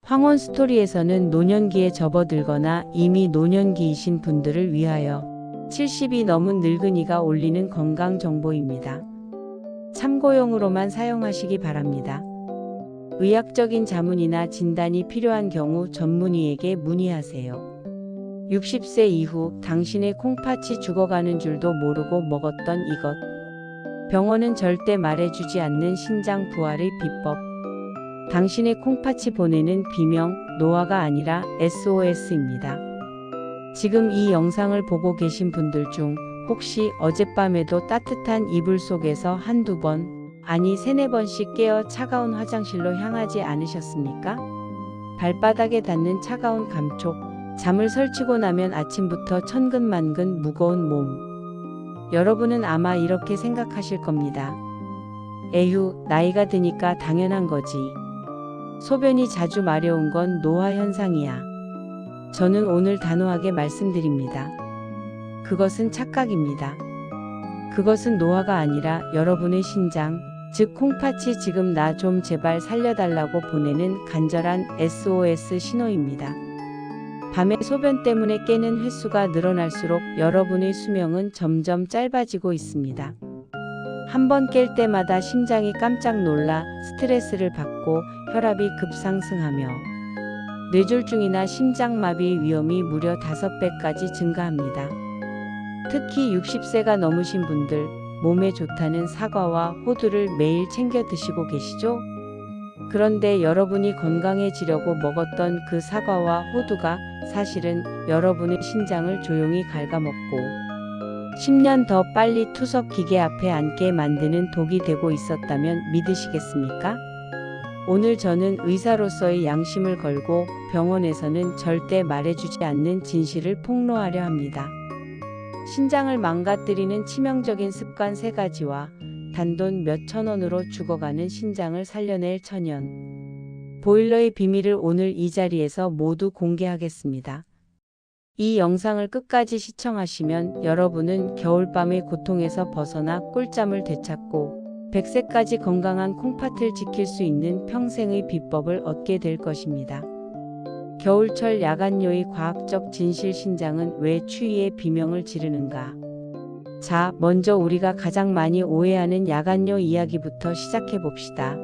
황혼 스토리에서는 노년기에 접어들거나 이미 노년기이신 분들을 위하여 70이 넘은 늙은이가 올리는 건강 정보입니다. 참고용으로만 사용하시기 바랍니다. 의학적인 자문이나 진단이 필요한 경우 전문의에게 문의하세요. 60세 이후 당신의 콩팥이 죽어가는 줄도 모르고 먹었던 이것. 병원은 절대 말해주지 않는 신장 부활의 비법. 당신의 콩팥이 보내는 비명, 노화가 아니라 SOS입니다. 지금 이 영상을 보고 계신 분들 중 혹시 어젯밤에도 따뜻한 이불 속에서 한두 번, 아니 세네 번씩 깨어 차가운 화장실로 향하지 않으셨습니까? 발바닥에 닿는 차가운 감촉, 잠을 설치고 나면 아침부터 천근만근 무거운 몸. 여러분은 아마 이렇게 생각하실 겁니다. 에휴, 나이가 드니까 당연한 거지. 소변이 자주 마려운 건 노화 현상이야. 저는 오늘 단호하게 말씀드립니다. 그것은 착각입니다. 그것은 노화가 아니라 여러분의 신장, 즉 콩팥이 지금 나 좀 제발 살려달라고 보내는 간절한 SOS 신호입니다. 밤에 소변 때문에 깨는 횟수가 늘어날수록 여러분의 수명은 점점 짧아지고 있습니다. 한 번 깰 때마다 심장이 깜짝 놀라 스트레스를 받고 혈압이 급상승하며 뇌졸중이나 심장마비의 위험이 무려 5배까지 증가합니다. 특히 60세가 넘으신 분들, 몸에 좋다는 사과와 호두를 매일 챙겨 드시고 계시죠? 그런데 여러분이 건강해지려고 먹었던 그 사과와 호두가 사실은 여러분의 신장을 조용히 갉아먹고 10년 더 빨리 투석 기계 앞에 앉게 만드는 독이 되고 있었다면 믿으시겠습니까? 오늘 저는 의사로서의 양심을 걸고 병원에서는 절대 말해주지 않는 진실을 폭로하려 합니다. 신장을 망가뜨리는 치명적인 습관 3가지와 단돈 몇천 원으로 죽어가는 신장을 살려낼 천연 보일러의 비밀을 오늘 이 자리에서 모두 공개하겠습니다. 이 영상을 끝까지 시청하시면 여러분은 겨울밤의 고통에서 벗어나 꿀잠을 되찾고 100세까지 건강한 콩팥을 지킬 수 있는 평생의 비법을 얻게 될 것입니다. 겨울철 야간요의 과학적 진실. 신장은 왜 추위에 비명을 지르는가? 자, 먼저 우리가 가장 많이 오해하는 야간요 이야기부터 시작해 봅시다.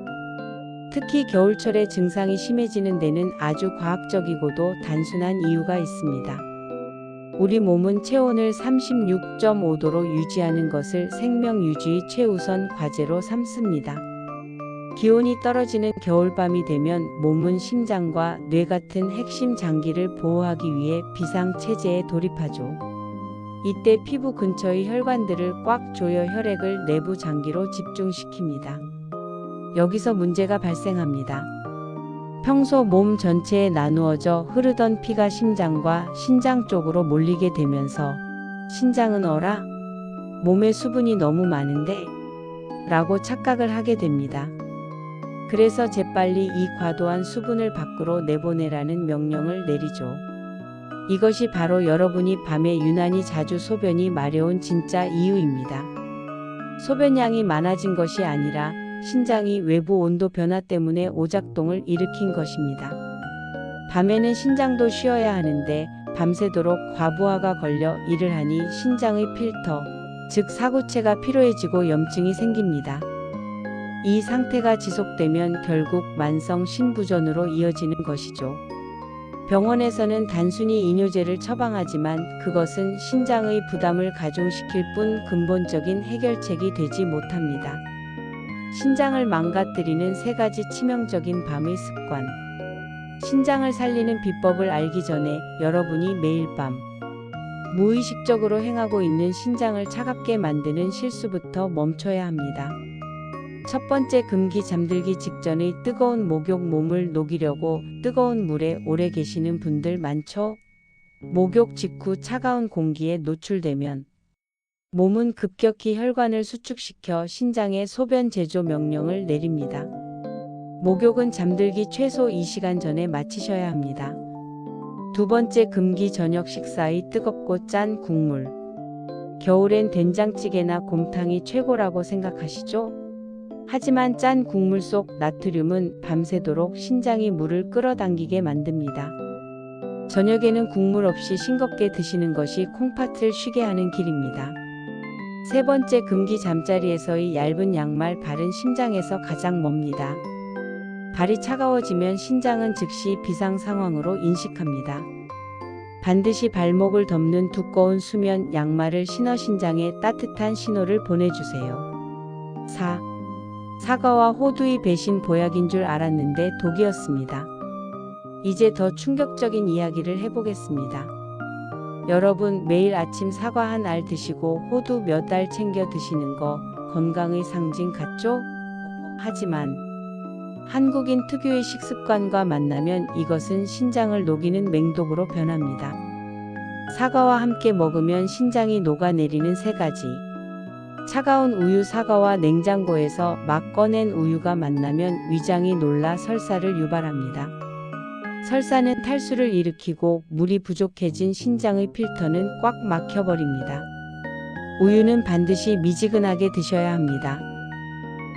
특히 겨울철에 증상이 심해지는 데는 아주 과학적이고도 단순한 이유가 있습니다. 우리 몸은 체온을 36.5도로 유지하는 것을 생명 유지의 최우선 과제로 삼습니다. 기온이 떨어지는 겨울밤이 되면 몸은 심장과 뇌 같은 핵심 장기를 보호하기 위해 비상체제에 돌입하죠. 이때 피부 근처의 혈관들을 꽉 조여 혈액을 내부 장기로 집중시킵니다. 여기서 문제가 발생합니다. 평소 몸 전체에 나누어져 흐르던 피가 심장과 신장 쪽으로 몰리게 되면서 신장은 어라? 몸에 수분이 너무 많은데? 라고 착각을 하게 됩니다. 그래서 재빨리 이 과도한 수분을 밖으로 내보내라는 명령을 내리죠. 이것이 바로 여러분이 밤에 유난히 자주 소변이 마려운 진짜 이유입니다. 소변량이 많아진 것이 아니라 신장이 외부 온도 변화 때문에 오작동을 일으킨 것입니다. 밤에는 신장도 쉬어야 하는데 밤새도록 과부하가 걸려 일을 하니 신장의 필터, 즉 사구체가 피로해지고 염증이 생깁니다. 이 상태가 지속되면 결국 만성 신부전으로 이어지는 것이죠. 병원에서는 단순히 이뇨제를 처방하지만 그것은 신장의 부담을 가중시킬 뿐 근본적인 해결책이 되지 못합니다. 신장을 망가뜨리는 3가지 치명적인 밤의 습관. 신장을 살리는 비법을 알기 전에 여러분이 매일 밤 무의식적으로 행하고 있는 신장을 차갑게 만드는 실수부터 멈춰야 합니다. 첫 번째, 금기. 잠들기 직전의 뜨거운 목욕. 몸을 녹이려고 뜨거운 물에 오래 계시는 분들 많죠? 목욕 직후 차가운 공기에 노출되면 몸은 급격히 혈관을 수축시켜 신장에 소변 제조 명령을 내립니다. 목욕은 잠들기 최소 2시간 전에 마치셔야 합니다. 두 번째, 금기. 저녁 식사의 뜨겁고 짠 국물. 겨울엔 된장찌개나 곰탕이 최고라고 생각하시죠? 하지만 짠 국물 속 나트륨은 밤새도록 신장이 물을 끌어당기게 만듭니다. 저녁에는 국물 없이 싱겁게 드시는 것이 콩팥을 쉬게 하는 길입니다. 세 번째, 금기 잠자리에서의 얇은 양말 발은 심장에서 가장 멉니다. 발이 차가워지면 신장은 즉시 비상 상황으로 인식합니다. 반드시 발목을 덮는 두꺼운 수면 양말을 신어 신장에 따뜻한 신호를 보내주세요. 4. 사과와 호두의 배신 보약인 줄 알았는데 독이었습니다. 이제 더 충격적인 이야기를 해보겠습니다. 여러분, 매일 아침 사과 한 알 드시고 호두 몇 알 챙겨 드시는 거 건강의 상징 같죠? 하지만 한국인 특유의 식습관과 만나면 이것은 신장을 녹이는 맹독으로 변합니다. 사과와 함께 먹으면 신장이 녹아내리는 세 가지. 차가운 우유, 사과와 냉장고에서 막 꺼낸 우유가 만나면 위장이 놀라 설사를 유발합니다. 설사는 탈수를 일으키고 물이 부족해진 신장의 필터는 꽉 막혀버립니다. 우유는 반드시 미지근하게 드셔야 합니다.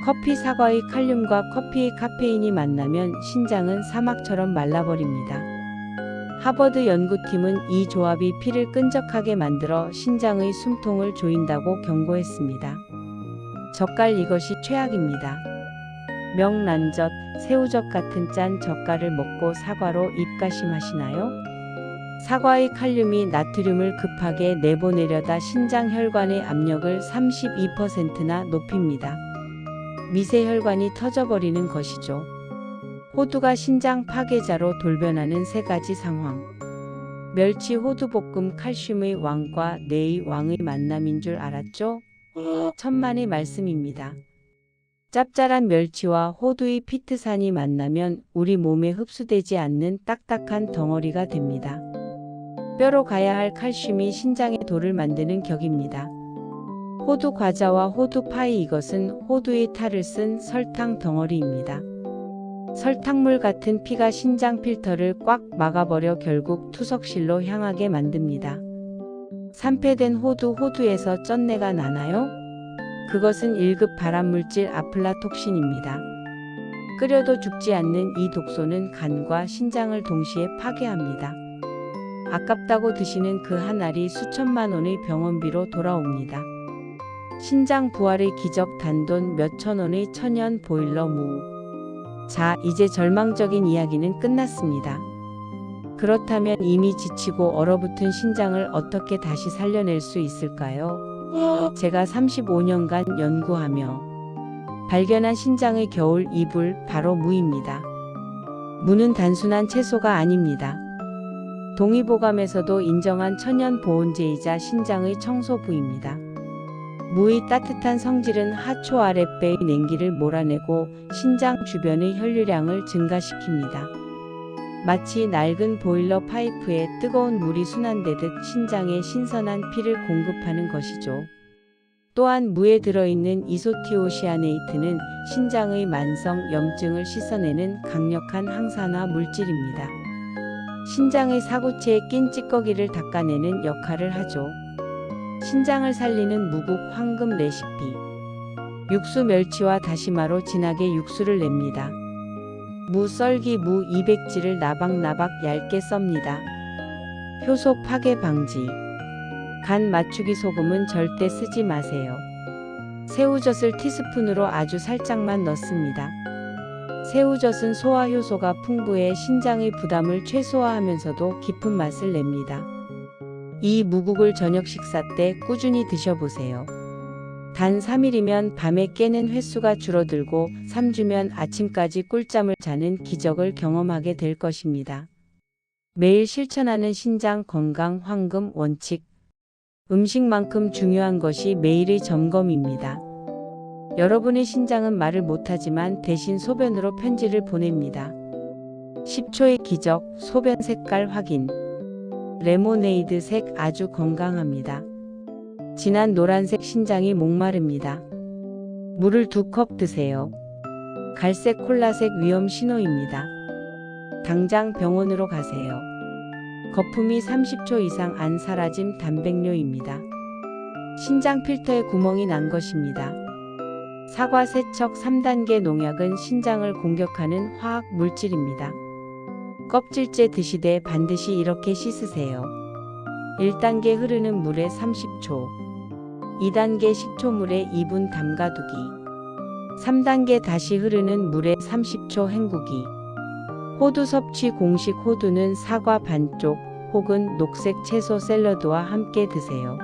커피, 사과의 칼륨과 커피의 카페인이 만나면 신장은 사막처럼 말라버립니다. 하버드 연구팀은 이 조합이 피를 끈적하게 만들어 신장의 숨통을 조인다고 경고했습니다. 젓갈, 이것이 최악입니다. 명란젓, 새우젓 같은 짠 젓갈을 먹고 사과로 입가심하시나요? 사과의 칼륨이 나트륨을 급하게 내보내려다 신장 혈관의 압력을 32%나 높입니다. 미세혈관이 터져버리는 것이죠. 호두가 신장 파괴자로 돌변하는 세 가지 상황. 멸치 호두볶음, 칼슘의 왕과 뇌의 왕의 만남인 줄 알았죠? 천만의 말씀입니다. 짭짤한 멸치와 호두의 피트산이 만나면 우리 몸에 흡수되지 않는 딱딱한 덩어리가 됩니다. 뼈로 가야 할 칼슘이 신장의 돌을 만드는 격입니다. 호두 과자와 호두 파이, 이것은 호두의 탈을 쓴 설탕 덩어리입니다. 설탕물 같은 피가 신장 필터를 꽉 막아버려 결국 투석실로 향하게 만듭니다. 산패된 호두에서 쩐내가 나나요? 그것은 1급 발암물질 아플라톡신입니다. 끓여도 죽지 않는 이 독소는 간과 신장을 동시에 파괴합니다. 아깝다고 드시는 그 한 알이 수천만 원의 병원비로 돌아옵니다. 신장 부활의 기적, 단돈 몇천 원의 천연 보일러 무. 자, 이제 절망적인 이야기는 끝났습니다. 그렇다면 이미 지치고 얼어붙은 신장을 어떻게 다시 살려낼 수 있을까요? 제가 35년간 연구하며 발견한 신장의 겨울 이불, 바로 무입니다. 무는 단순한 채소가 아닙니다. 동의보감에서도 인정한 천연 보온제이자 신장의 청소부입니다. 무의 따뜻한 성질은 하초 아랫배의 냉기를 몰아내고 신장 주변의 혈류량을 증가시킵니다. 마치 낡은 보일러 파이프에 뜨거운 물이 순환되듯 신장에 신선한 피를 공급하는 것이죠. 또한 무에 들어있는 이소티오시아네이트는 신장의 만성 염증을 씻어내는 강력한 항산화 물질입니다. 신장의 사구체에 낀 찌꺼기를 닦아내는 역할을 하죠. 신장을 살리는 무국 황금 레시피. 육수, 멸치와 다시마로 진하게 육수를 냅니다. 무 썰기, 무 200지를 나박나박 얇게 썹니다. 효소 파괴 방지. 간 맞추기 소금은 절대 쓰지 마세요. 새우젓을 티스푼으로 아주 살짝만 넣습니다. 새우젓은 소화 효소가 풍부해 신장의 부담을 최소화하면서도 깊은 맛을 냅니다. 이 무국을 저녁 식사 때 꾸준히 드셔보세요. 단 3일이면 밤에 깨는 횟수가 줄어들고 3주면 아침까지 꿀잠을 자는 기적을 경험하게 될 것입니다. 매일 실천하는 신장 건강 황금 원칙. 음식만큼 중요한 것이 매일의 점검입니다. 여러분의 신장은 말을 못하지만 대신 소변으로 편지를 보냅니다. 10초의 기적, 소변 색깔 확인. 레모네이드 색, 아주 건강합니다. 진한 노란색, 신장이 목마릅니다. 물을 2컵 드세요. 갈색 콜라색, 위험 신호입니다. 당장 병원으로 가세요. 거품이 30초 이상 안 사라짐, 단백뇨입니다. 신장 필터에 구멍이 난 것입니다. 사과 세척 3단계 농약은 신장을 공격하는 화학 물질입니다. 껍질째 드시되 반드시 이렇게 씻으세요. 1단계 흐르는 물에 30초, 2단계 식초물에 2분 담가두기, 3단계 다시 흐르는 물에 30초 헹구기. 호두 섭취 공식 호두는 사과 반쪽 혹은 녹색 채소 샐러드와 함께 드세요.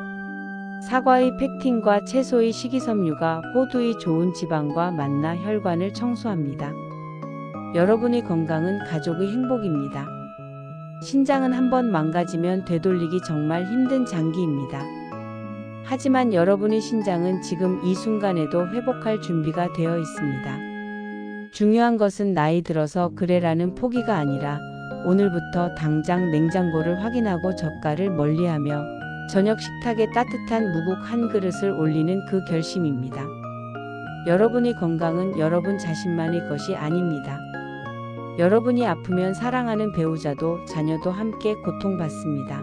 사과의 펙틴과 채소의 식이섬유가 호두의 좋은 지방과 만나 혈관을 청소합니다. 여러분의 건강은 가족의 행복입니다. 신장은 한번 망가지면 되돌리기 정말 힘든 장기입니다. 하지만 여러분의 신장은 지금 이 순간에도 회복할 준비가 되어 있습니다. 중요한 것은 나이 들어서 그래라는 포기가 아니라 오늘부터 당장 냉장고를 확인하고 젓갈을 멀리하며 저녁 식탁에 따뜻한 무국 한 그릇을 올리는 그 결심입니다. 여러분의 건강은 여러분 자신만의 것이 아닙니다. 여러분이 아프면 사랑하는 배우자도 자녀도 함께 고통받습니다.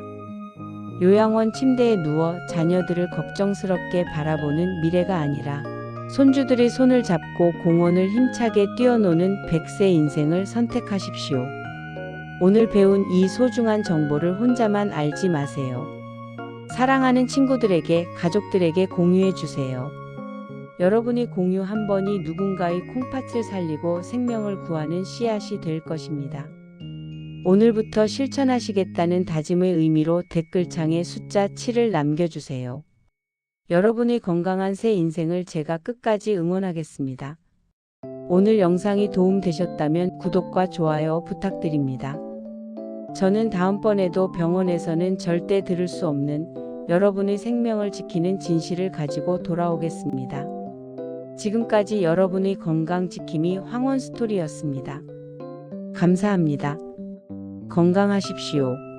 요양원 침대에 누워 자녀들을 걱정스럽게 바라보는 미래가 아니라 손주들의 손을 잡고 공원을 힘차게 뛰어노는 100세 인생을 선택하십시오. 오늘 배운 이 소중한 정보를 혼자만 알지 마세요. 사랑하는 친구들에게, 가족들에게 공유해 주세요. 여러분의 공유 한 번이 누군가의 콩팥을 살리고 생명을 구하는 씨앗이 될 것입니다. 오늘부터 실천하시겠다는 다짐의 의미로 댓글창에 숫자 7을 남겨주세요. 여러분의 건강한 새 인생을 제가 끝까지 응원하겠습니다. 오늘 영상이 도움되셨다면 구독과 좋아요 부탁드립니다. 저는 다음번에도 병원에서는 절대 들을 수 없는 여러분의 생명을 지키는 진실을 가지고 돌아오겠습니다. 지금까지 여러분의 건강 지킴이 황원스토리였습니다. 감사합니다. 건강하십시오.